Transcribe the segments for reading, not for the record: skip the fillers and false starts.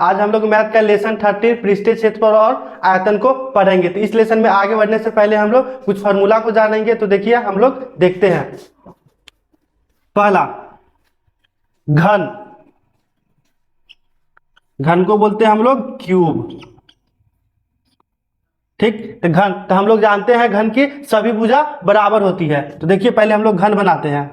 आज हम लोग मैथ का लेसन 30 पृष्ठीय क्षेत्रफल और आयतन को पढ़ेंगे। तो इस लेसन में आगे बढ़ने से पहले हम लोग कुछ फार्मूला को जानेंगे। तो देखिए हम लोग देखते हैं। पहला, घन, घन को बोलते हैं हम लोग क्यूब। ठीक, तो घन, तो हम लोग जानते हैं घन की सभी भुजा बराबर होती है। तो देखिए पहले हम लोग घन बनाते हैं।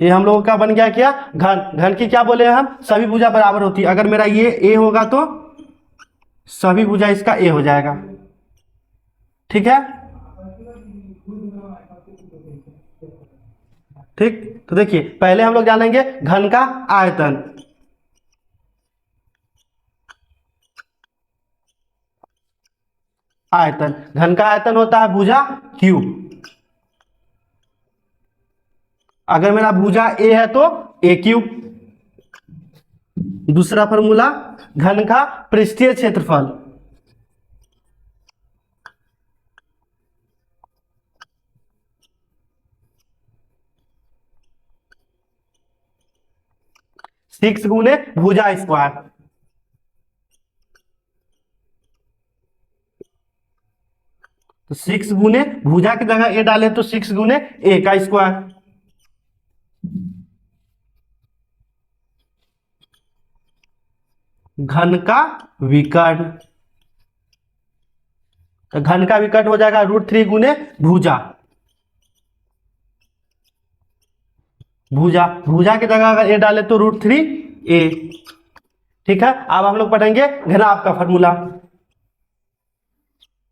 ये हम लोगों का बन गया क्या, घन। घन की क्या बोले हम, सभी भुजा बराबर होती है। अगर मेरा ये ए होगा तो सभी भुजा इसका ए हो जाएगा। ठीक है, ठीक। तो देखिए पहले हम लोग जानेंगे घन का आयतन। आयतन, घन का आयतन होता है भुजा क्यू। अगर मेरा भुजा ए है तो ए क्यूब। दूसरा फॉर्मूला, घन का पृष्ठीय क्षेत्रफल। सिक्स गुने भुजा स्क्वायर। तो सिक्स गुने भुजा की जगह ए डाले तो सिक्स गुने ए का स्क्वायर। घन का विकर्ण, तो घन का विकर्ण हो जाएगा √3 गुने भुजा। भुजा, भुजा की जगह अगर ए डाले तो √3 ए। ठीक है, अब हम लोग पढ़ेंगे घनाभ का फॉर्मूला।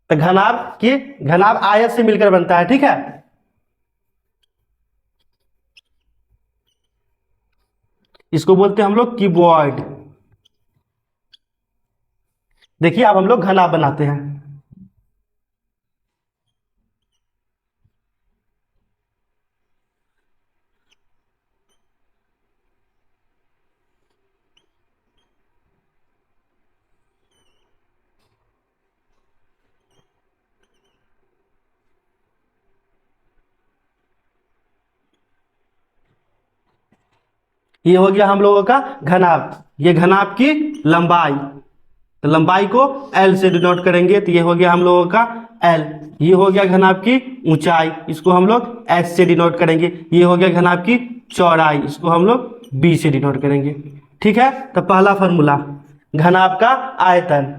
तो घनाभ आयत से मिलकर बनता है। ठीक है, इसको बोलते हैं हम लोग क्यूबॉइड। देखिए अब हम लोग घनाभ बनाते हैं। ये हो गया हम लोगों का घनाभ। ये घनाभ की लंबाई, तो लंबाई को L से डिनोट करेंगे। तो ये हो गया हम लोगों का L। ये हो गया घनाभ की ऊंचाई, इसको हम लोग H से डिनोट करेंगे। ये हो गया घनाभ की चौड़ाई, इसको हम लोग B से डिनोट करेंगे। ठीक है, तो पहला फॉर्मूला, घनाभ का आयतन।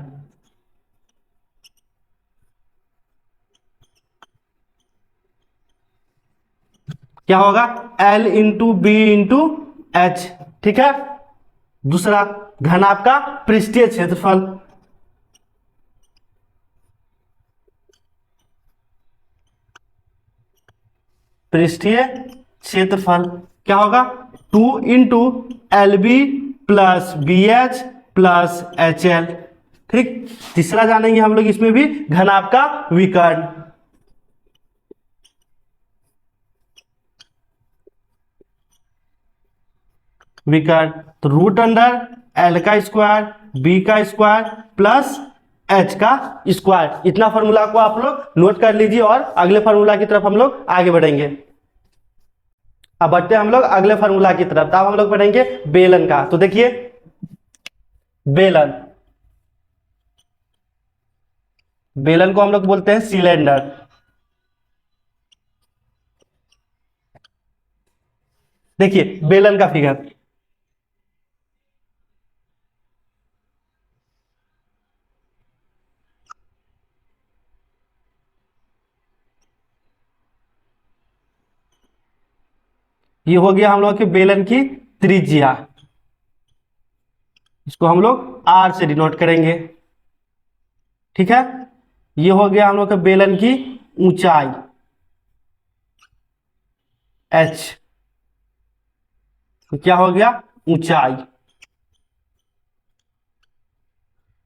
क्या होगा, L into B into H. ठीक है, दूसरा, घनाभ का पृष्ठीय क्षेत्रफल। पृष्ठीय क्षेत्रफल क्या होगा, 2 into L B plus B H plus H L. ठीक, तीसरा जानेंगे हम लोग इसमें भी घनाभ का विकर्ण। विकर्ण, तो √अंडर L का स्क्वायर B का स्क्वायर प्लस H का स्क्वायर। इतना फॉर्मूला को आप लोग नोट कर लीजिए और अगले फॉर्मूला की तरफ हम लोग आगे बढ़ेंगे। अब बढ़ते हैं हम लोग अगले फॉर्मूला की तरफ। तब हम लोग पढ़ेंगे बेलन का। तो देखिए बेलन, बेलन को हम लोग बोलते हैं सिलेंडर। देखिए बेलन का फिगर, ये हो गया हम लोग के बेलन की त्रिज्या, इसको हम लोग R से डिनोट करेंगे। ठीक है, ये हो गया हम लोग के बेलन की ऊंचाई H। तो क्या हो गया, ऊंचाई।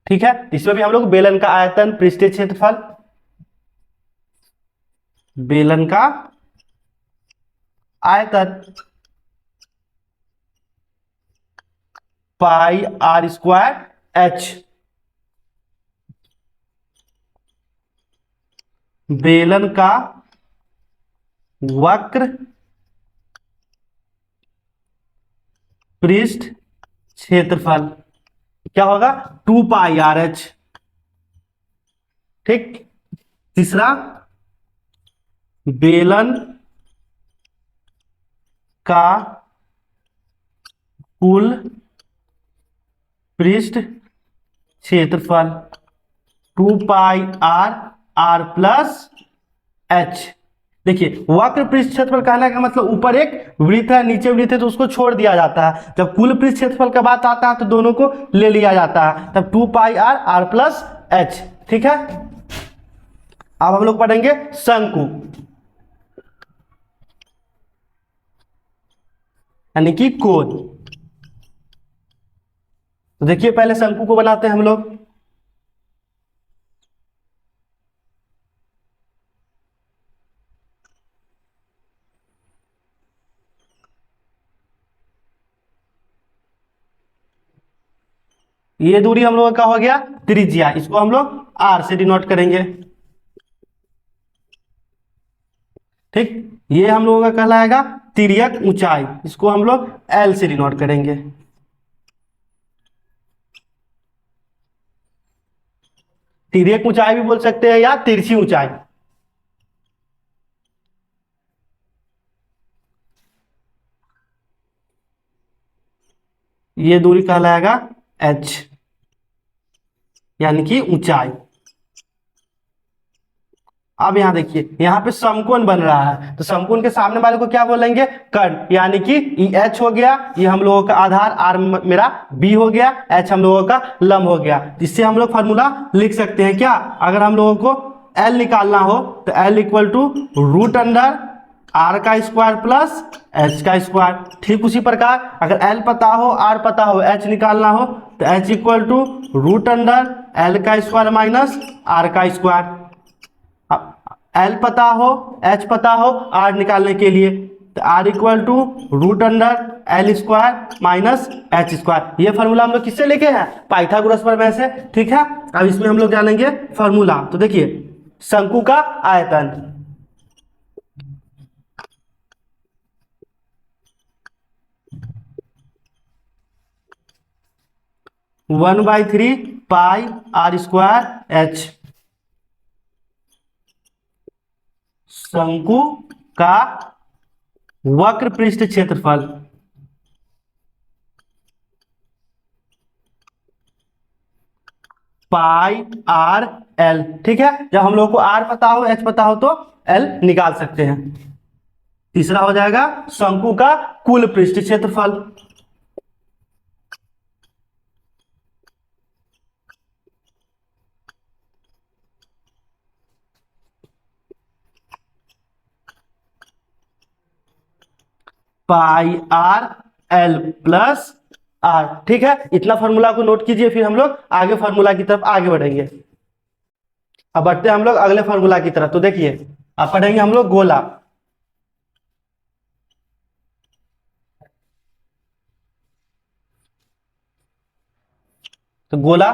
ठीक है, इसमें भी हम लोग बेलन का आयतन, पृष्ठीय क्षेत्रफल, बेलन का आयतन पाई R स्क्वायर एच। बेलन का वक्र पृष्ठ क्षेत्रफल क्या होगा? 2πRH। ठीक। तीसरा, बेलन का कुल पृष्ठ क्षेत्रफल 2πR+H। देखिए, वक्र पृष्ठ क्षेत्रफल कहने का मतलब ऊपर एक वृत्त है, नीचे वृत्त है, तो उसको छोड़ दिया जाता है। जब कुल पृष्ठ क्षेत्रफल का बात आता है तो दोनों को ले लिया जाता है, तब 2πR+H। ठीक है। अब हम लोग पढ़ेंगे शंकु, यानी कि कोण। तो देखिए, पहले शंकु को बनाते हैं हम लोग। ये दूरी हम लोग का हो गया त्रिज्या, इसको हम लोग R से डिनोट करेंगे। ठीक। ये हम लोगों का कहलाएगा तिर्यक ऊंचाई, इसको हम लोग L से डिनोट करेंगे। तिर्यक ऊंचाई भी बोल सकते हैं या तिरछी ऊंचाई। ये दूरी कहलाएगा H, यानी कि ऊंचाई। अब यहां देखिए, यहां पे समकोण बन रहा है, तो समकोण के सामने वाले को क्या बोलेंगे? कर्ण, यानी कि ये H हो गया, ये हम लोगों का आधार R मेरा B हो गया, H हम लोगों का लंब हो गया। इससे हम लोग फॉर्मूला लिख सकते हैं क्या? अगर हम लोगों को L निकालना हो तो L equal to root under R का स्क्वायर प्लस H का स्क्वायर। ठीक उसी प्रकार अगर L पता हो, R पता हो, H निकालना हो तो H equal to root under L का स्क्वायर माइनस R का स्क्वायर। L पता हो, H पता हो, R निकालने के लिए तो R equal to root under L square minus H square. ये फॉर्मूला हम लोग किससे लेके हैं? पाइथागोरस प्रमेय से। ठीक है। अब इसमें हम लोग जानेंगे फॉर्मूला। तो देखिए, शंकु का आयतन, वन बाई 3πR²H। शंकु का वक्र पृष्ठ क्षेत्रफल πRL। ठीक है। जब हम लोग को R पता हो, H पता हो तो L निकाल सकते हैं। तीसरा हो जाएगा शंकु का कुल पृष्ठ क्षेत्रफल, πRL+R। ठीक है। इतना फॉर्मूला को नोट कीजिए, फिर हम लोग आगे फॉर्मूला की तरफ आगे बढ़ेंगे। अब बढ़ते हैं हम लोग अगले फॉर्मूला की तरफ। तो देखिए, अब पढ़ेंगे हम लोग गोला। तो गोला,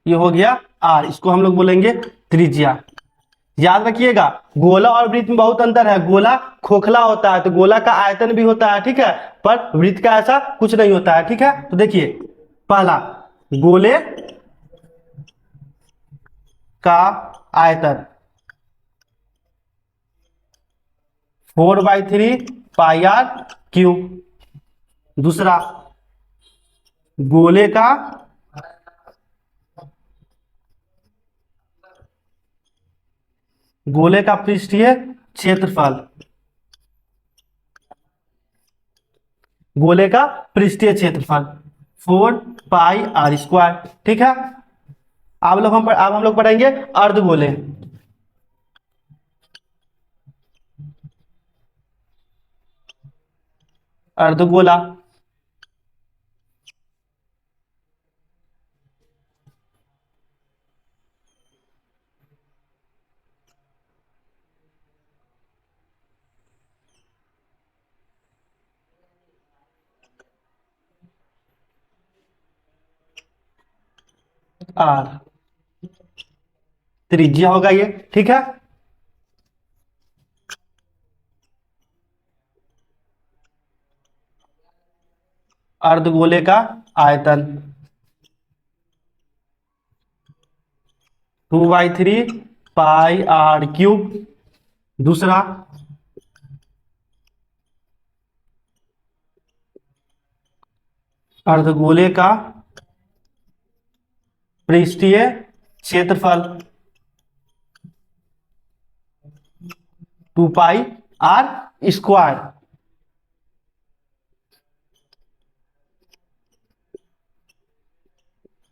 ये हो गया R, इसको हम लोग बोलेंगे त्रिज्या। याद रखिएगा, गोला और वृत्त में बहुत अंतर है। गोला खोखला होता है तो गोला का आयतन भी होता है, ठीक है, पर वृत्त का ऐसा कुछ नहीं होता है। ठीक है। तो देखिए, पहला, गोले का आयतन 4/3πR³। दूसरा, गोले का पृष्ठीय क्षेत्रफल, गोले का पृष्ठीय क्षेत्रफल 4πR²। ठीक है। अब हम लोग पढ़ेंगे अर्धगोले। अर्धगोला, आर त्रिज्या होगा ये, ठीक है। अर्धगोले का आयतन 2/3 पाई आर क्यूब। दूसरा, अर्धगोले का पृष्ठीय क्षेत्रफल 2 पाई आर स्क्वायर।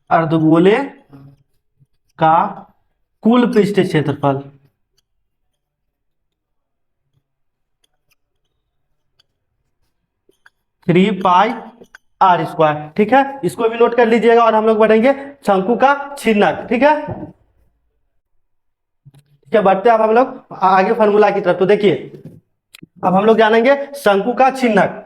अर्धगोले का कुल पृष्ठीय क्षेत्रफल 3 पाई आर स्क्वायर, ठीक है। इसको भी नोट कर लीजिएगा और हम लोग बढ़ेंगे शंकु का छिन्नक, ठीक है। ठीक है, बढ़ते हैं अब हम लोग आगे फॉर्मूला की तरफ। तो देखिए, अब हम लोग जानेंगे शंकु का छिन्नक।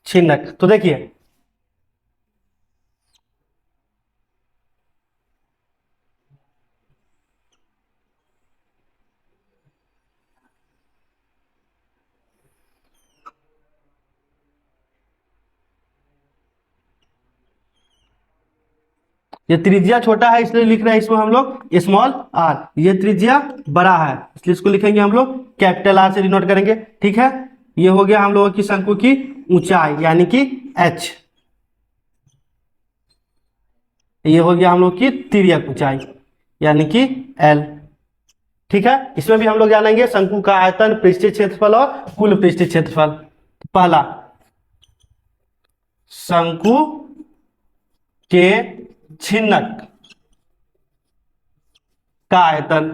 छिन्नक तो देखिए, ये त्रिज्या छोटा है इसलिए लिख रहे हैं इसमें हम लोग स्मॉल आर। ये त्रिज्या बड़ा है इसलिए इसको लिखेंगे हम लोग कैपिटल आर से डिनोट करेंगे, ठीक है। ये हो गया हम लोगों की शंकु की ऊंचाई यानी कि एच। ये हो गया हम लोग की तिर्यक ऊंचाई यानी कि एल, ठीक है। इसमें भी हम लोग जानेंगे शंकु का आयतन, पृष्ठीय क्षेत्रफल और कुल पृष्ठीय क्षेत्रफल। पहला, शंकु के छिन्नक का आयतन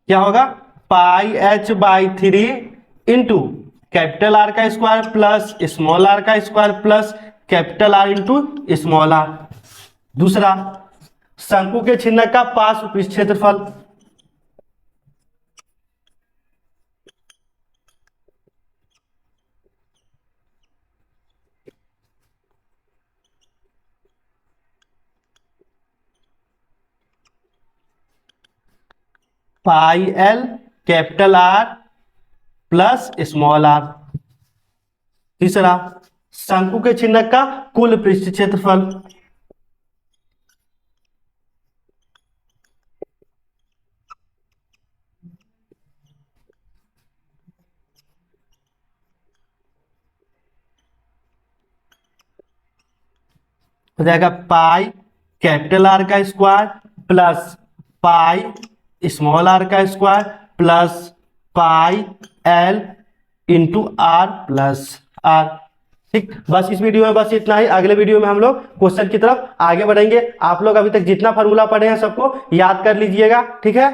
क्या होगा? Pi H by 3 into capital R का स्क्वायर प्लस स्मॉल आर का square plus capital R into small R. दूसरा, शंकु के छिन्नक का पार्श्व पृष्ठ क्षेत्रफल pi L capital R plus small R. तीसरा, शंकु के छिन्नक का कुल पृष्ठ क्षेत्रफल हो जाएगा पाई कैपिटल आर का square plus pi small R का square plus pi L into R plus R. ठीक, बस इस वीडियो में बस इतना ही। अगले वीडियो में हम लोग क्वेश्चन की तरफ आगे बढ़ेंगे। आप लोग अभी तक जितना फॉर्मूला पढ़े हैं सबको याद कर लीजिएगा, ठीक है।